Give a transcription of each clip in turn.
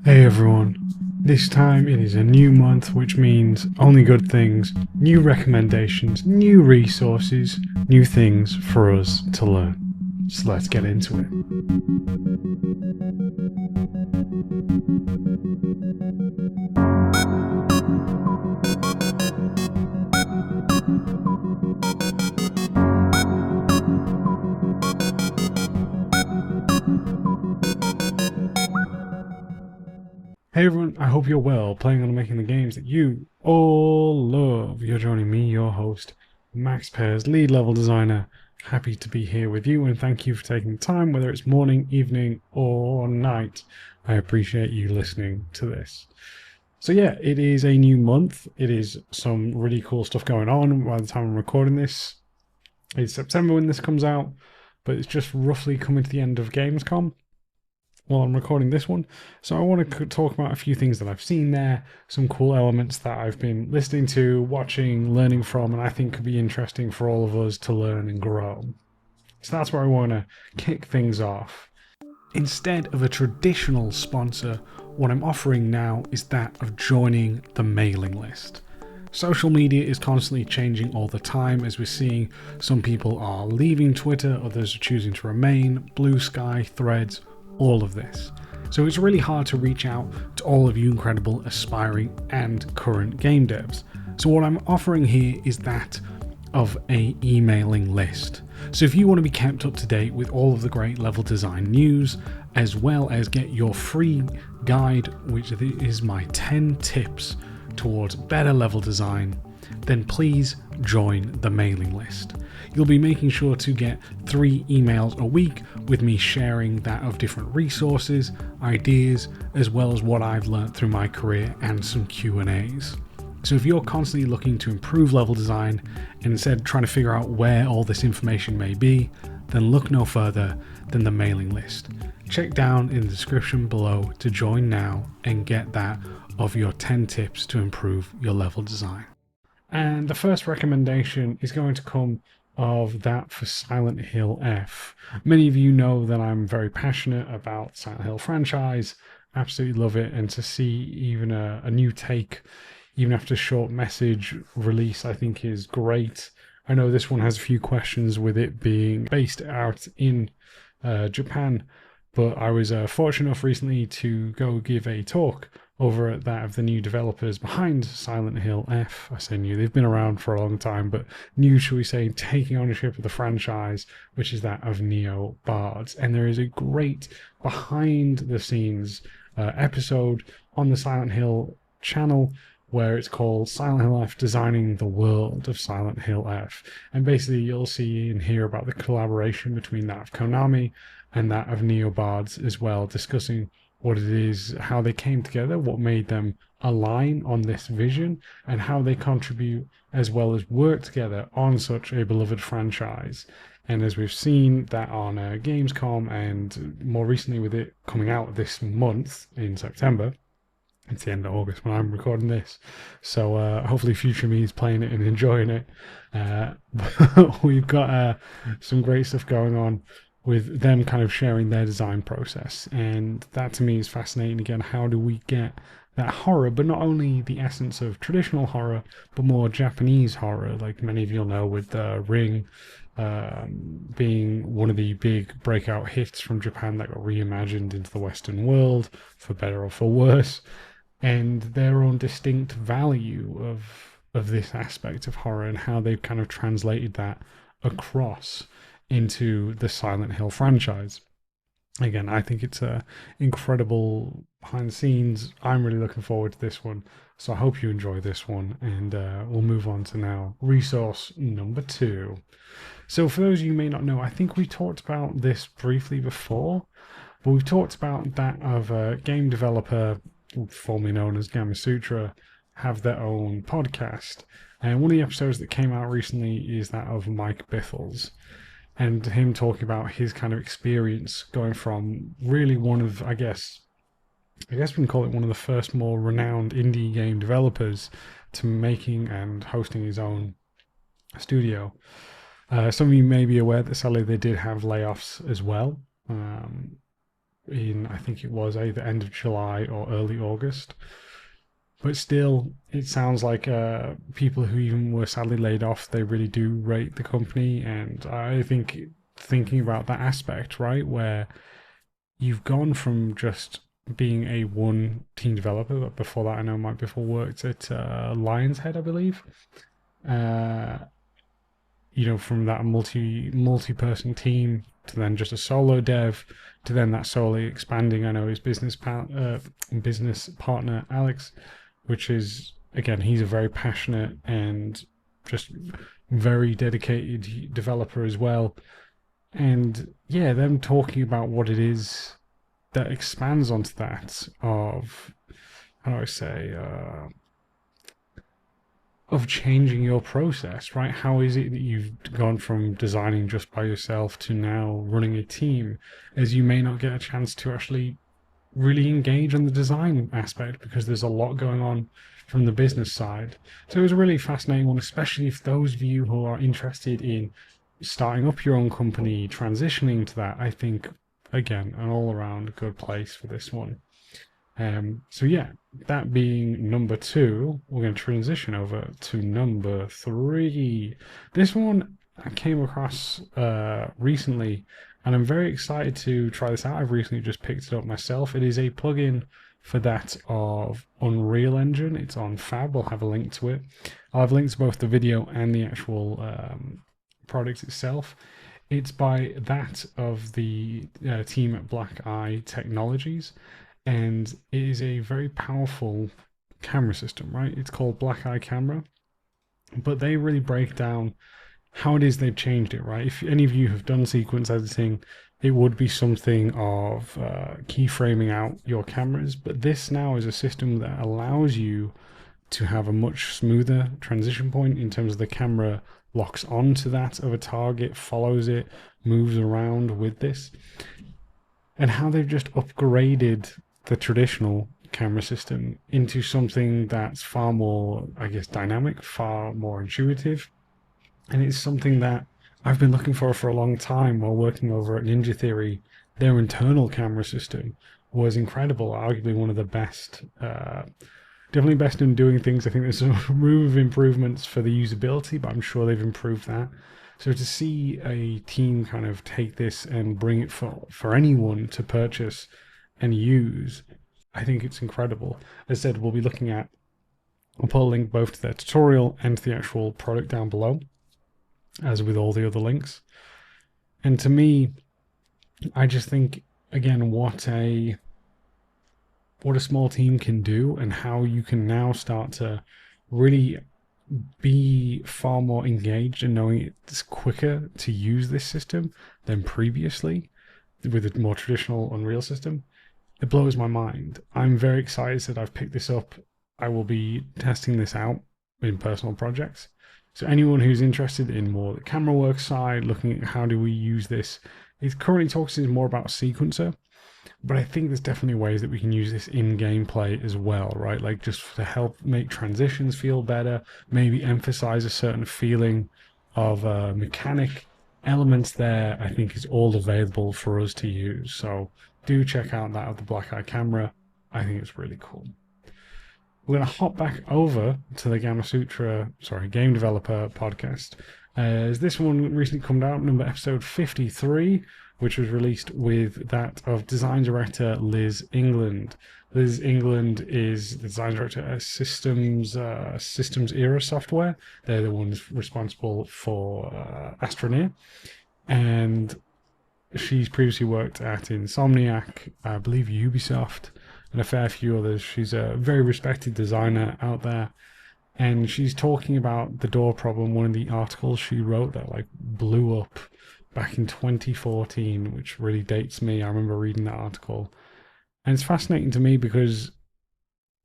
Hey everyone, this time it is a new month, which means only good things, new recommendations, new resources, new things for us to learn. So let's get into it. Hey everyone, I hope you're well, playing and making the games that you all love. You're joining me, your host, Max Pears, lead level designer. Happy to be here with you, and thank you for taking the time, whether it's morning, evening, or night. I appreciate you listening to this. So yeah, it is a new month. It is some really cool stuff going on by the time I'm recording this. It's September when this comes out, but it's just roughly coming to the end of Gamescom while I'm recording this one. So I want to talk about a few things that I've seen there, some cool elements that I've been listening to, watching, learning from, and I think could be interesting for all of us to learn and grow. So that's where I want to kick things off. Instead of a traditional sponsor, what I'm offering now is that of joining the mailing list. Social media is constantly changing all the time, as we're seeing some people are leaving Twitter, others are choosing to remain, Blue Sky, Threads, all of this. So it's really hard to reach out to all of you incredible aspiring and current game devs. So what I'm offering here is that of a emailing list. So if you want to be kept up to date with all of the great level design news, as well as get your free guide, which is my 10 tips towards better level design, then please join the mailing list. You'll be making sure to get 3 emails a week with me sharing that of different resources, ideas, as well as what I've learned through my career and some Q&As. So if you're constantly looking to improve level design and instead trying to figure out where all this information may be, then look no further than the mailing list. Check down in the description below to join now and get that of your 10 tips to improve your level design. And the first recommendation is going to come of that for Silent Hill F. Many of you know that I'm very passionate about Silent Hill franchise, absolutely love it, and to see even a new take, even after a short message release, I think is great. I know this one has a few questions with it being based out in Japan, but I was fortunate enough recently to go give a talk over at that of the new developers behind Silent Hill F. I say new, they've been around for a long time, but new, shall we say, taking ownership of the franchise, which is that of Neo Bards. And there is a great behind the scenes episode on the Silent Hill channel where it's called Silent Hill F Designing the World of Silent Hill F. And basically you'll see and hear about the collaboration between that of Konami and that of Neo Bards as well, discussing what it is, how they came together, what made them align on this vision, and how they contribute as well as work together on such a beloved franchise. And as we've seen that on Gamescom, and more recently with it coming out this month in September, it's the end of August when I'm recording this, so hopefully future me is playing it and enjoying it. But we've got some great stuff going on with them kind of sharing their design process. And that to me is fascinating. Again, how do we get that horror, but not only the essence of traditional horror, but more Japanese horror, like many of you'll know with Ring being one of the big breakout hits from Japan that got reimagined into the Western world, for better or for worse, and their own distinct value of this aspect of horror and how they've kind of translated that across into the Silent Hill franchise. Again, I think it's a incredible behind the scenes. I'm really looking forward to this one, so I hope you enjoy this one, and we'll move on to now resource number 2. So for those of you who may not know, I think we talked about this briefly before, but we've talked about that of a game developer formerly known as Gamasutra have their own podcast, and one of the episodes that came out recently is that of Mike Biffles, and him talking about his kind of experience going from really one of, I guess we can call it one of the first more renowned indie game developers to making and hosting his own studio. Some of you may be aware that sadly they did have layoffs as well. in, I think it was either end of July or early August. But still, it sounds like people who even were sadly laid off, they really do rate the company. And I think thinking about that aspect, right, where you've gone from just being a one team developer, but before that, I know Mike before worked at Lion's Head, I believe. Uh, from that multi person team to then just a solo dev to then that solely expanding. I know his business partner Alex, which is again he's a very passionate and just very dedicated developer as well. And yeah, them talking about what it is that expands onto that of how do I say of changing your process, right? How is it that you've gone from designing just by yourself to now running a team, as you may not get a chance to actually really engage on the design aspect because there's a lot going on from the business side. So it was a really fascinating one, especially if those of you who are interested in starting up your own company, transitioning to that. I think, again, an all around good place for this one. So yeah, that being number two, we're going to transition over to number three. This one I came across recently, and I'm very excited to try this out. I've recently just picked it up myself. It is a plugin for that of Unreal Engine. It's on Fab. We'll have a link to it. I'll have links to both the video and the actual product itself. It's by that of the team at Black Eye Technologies, and it is a very powerful camera system, right? It's called Black Eye Camera, but they really break down how it is they've changed it, right? If any of you have done sequence editing, it would be something of keyframing out your cameras, but this now is a system that allows you to have a much smoother transition point in terms of the camera locks onto that of a target, follows it, moves around with this, and how they've just upgraded the traditional camera system into something that's far more, I guess, dynamic, far more intuitive. And it's something that I've been looking for a long time while working over at Ninja Theory. Their internal camera system was incredible, arguably one of the best, definitely best in doing things. I think there's a room of improvements for the usability, but I'm sure they've improved that. So to see a team kind of take this and bring it for anyone to purchase and use, I think it's incredible. As I said, we'll be looking at, I'll put a link both to their tutorial and to the actual product down below, as with all the other links. And to me, I just think, again, what a small team can do and how you can now start to really be far more engaged and knowing it's quicker to use this system than previously with a more traditional Unreal system. It blows my mind. I'm very excited that I've picked this up. I will be testing this out in personal projects. So anyone who's interested in more the camera work side, looking at how do we use this, it currently talks more about sequencer, but I think there's definitely ways that we can use this in gameplay as well, right? Like just to help make transitions feel better, maybe emphasize a certain feeling of mechanic elements there. I think is all available for us to use. So do check out that of the Black Eye Camera. I think it's really cool. We're going to hop back over to the Game Developer podcast. As this one recently come out, episode 53, which was released with that of design director Liz England. Liz England is the design director at Systems Era Software. They're the ones responsible for Astroneer, and she's previously worked at Insomniac, I believe Ubisoft, and a fair few others. She's a very respected designer out there, and she's talking about the door problem. One of the articles she wrote that like blew up back in 2014, which really dates me. I remember reading that article, and it's fascinating to me because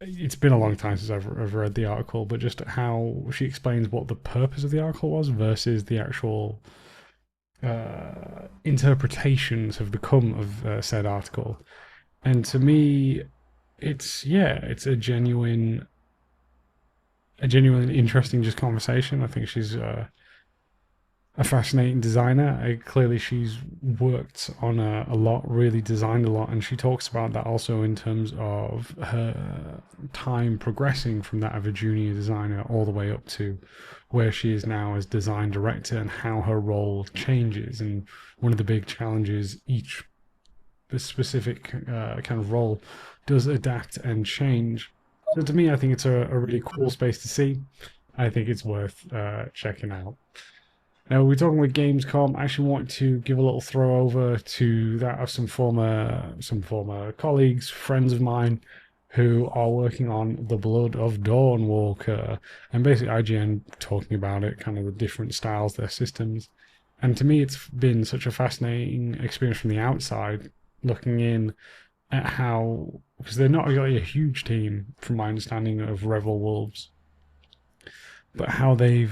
it's been a long time since I've read the article, but just how she explains what the purpose of the article was versus the actual interpretations have become of said article. And to me, it's a genuine interesting just conversation. I think she's a fascinating designer. Clearly, she's worked on a lot, really designed a lot, and she talks about that also in terms of her time progressing from that of a junior designer all the way up to where she is now as design director and how her role changes. And one of the big challenges each specific kind of role does adapt and change. So to me, I think it's a really cool space to see. I think it's worth checking out. Now, we're talking with Gamescom. I actually want to give a little throw over to that of some former colleagues, friends of mine, who are working on the Blood of Dawnwalker, and basically IGN talking about it, kind of the different styles, their systems. And to me, it's been such a fascinating experience from the outside, looking in at how, because they're not really a huge team, from my understanding of Revel Wolves, but how they're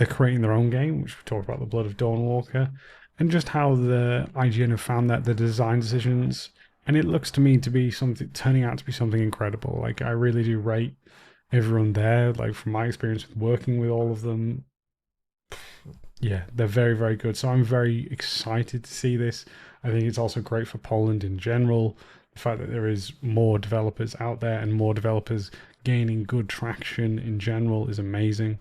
creating their own game, which we talked about, the Blood of Dawnwalker, and just how the IGN have found that the design decisions, and it looks to me to be something turning out to be something incredible. Like, I really do rate everyone there. Like, from my experience with working with all of them, yeah, they're very, very good. So I'm very excited to see this. I think it's also great for Poland in general. The fact that there is more developers out there and more developers gaining good traction in general is amazing.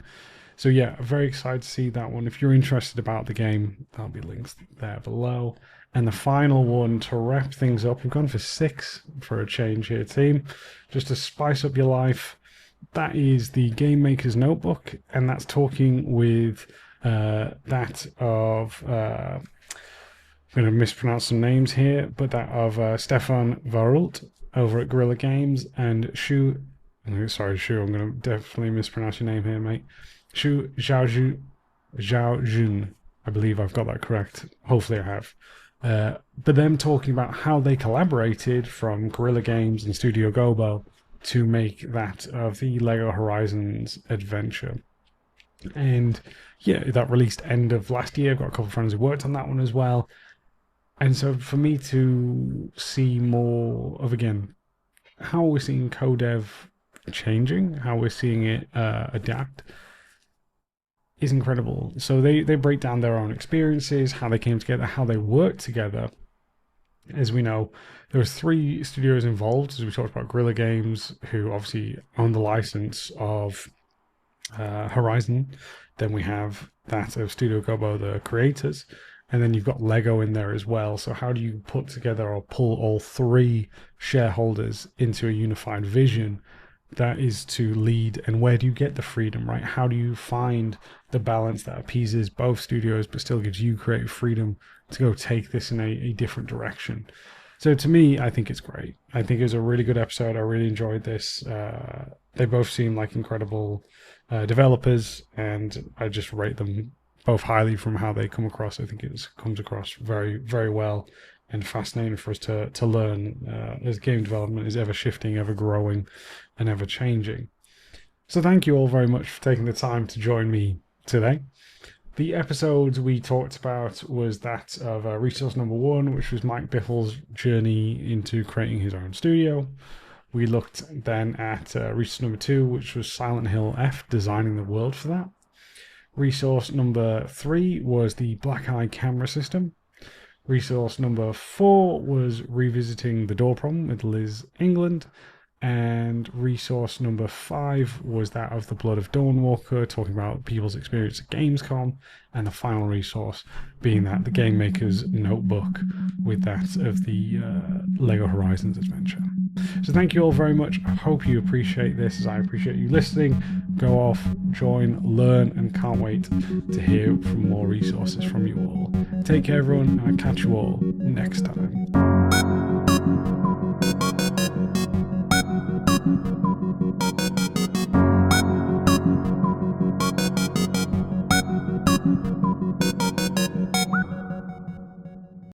So yeah, very excited to see that one. If you're interested about the game, there'll be links there below. And the final one to wrap things up, we've gone for 6 for a change here, team, just to spice up your life. That is the Game Maker's Notebook, and that's talking with that of I'm going to mispronounce some names here, but that of Stefan Varult over at Guerrilla Games, and Shu. Sorry, Shu. I'm going to definitely mispronounce your name here, mate. Shu Zhaojun. I believe I've got that correct. Hopefully, I have. But them talking about how they collaborated from Guerrilla Games and Studio Gobo to make that of the Lego Horizons adventure. And yeah, that released end of last year. I've got a couple of friends who worked on that one as well. And so for me to see more of, again, how we're seeing co-dev changing, how we're seeing it adapt, is incredible. So they break down their own experiences, how they came together, how they worked together. As we know, there was 3 studios involved, as we talked about. Guerrilla Games, who obviously own the license of Horizon. Then we have that of Studio Gobo, the creators. And then you've got Lego in there as well. So how do you put together or pull all 3 shareholders into a unified vision that is to lead, and where do you get the freedom, right? How do you find the balance that appeases both studios but still gives you creative freedom to go take this in a different direction? So to me, I think it's great. I think it was a really good episode. I really enjoyed this. They both seem like incredible developers, and I just rate them both highly from how they come across. I think it comes across very, very well, and fascinating for us to learn as game development is ever shifting, ever growing, and ever changing. So thank you all very much for taking the time to join me today. The episodes we talked about was that of resource number 1, which was Mike Biffle's journey into creating his own studio. We looked then at resource number 2, which was Silent Hill F, designing the world for that. Resource number 3 was the Black Eye camera system. Resource number 4 was revisiting the door problem with Liz England. And resource number 5 was that of the Blood of Dawnwalker, talking about people's experience at Gamescom. And the final resource being that the Game Maker's Notebook, with that of the Lego Horizons adventure. So thank you all very much. I hope you appreciate this as I appreciate you listening. Go off, join, learn, and can't wait to hear from more resources from you all. Take care, everyone, and I'll catch you all next time.